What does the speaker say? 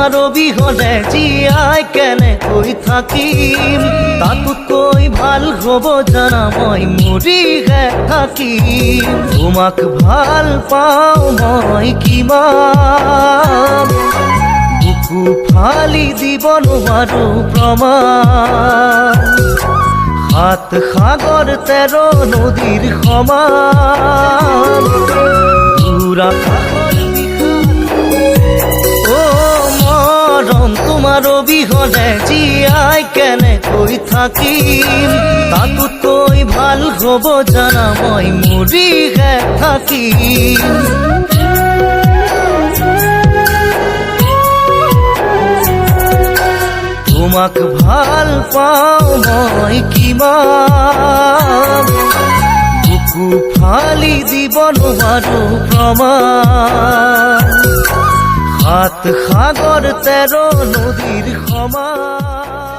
তোমাৰ অবিহনে জীয়াই কেনে কৈ থাকিম তাতকৈ ভাল হ'ব জানা মই মৰিহে থাকিম তোমাক ভাল পাওঁ মই কিমান বুকু ফালি দিব নোৱাৰো প্ৰমাণ সাত সাগৰ 13 নদীৰ সমান পুৰা তোমাৰ অবিহনে জীয়াই কেনে কৈ থাকিম তাতকৈ ভাল হ'ব জানা মই মৰিহে থাকিম তোমাক ভাল পাওঁ মই কিমান বুকু ফালি দিব নোৱাৰো প্ৰমাণ সাত সাগৰ 13 নদীৰ সমান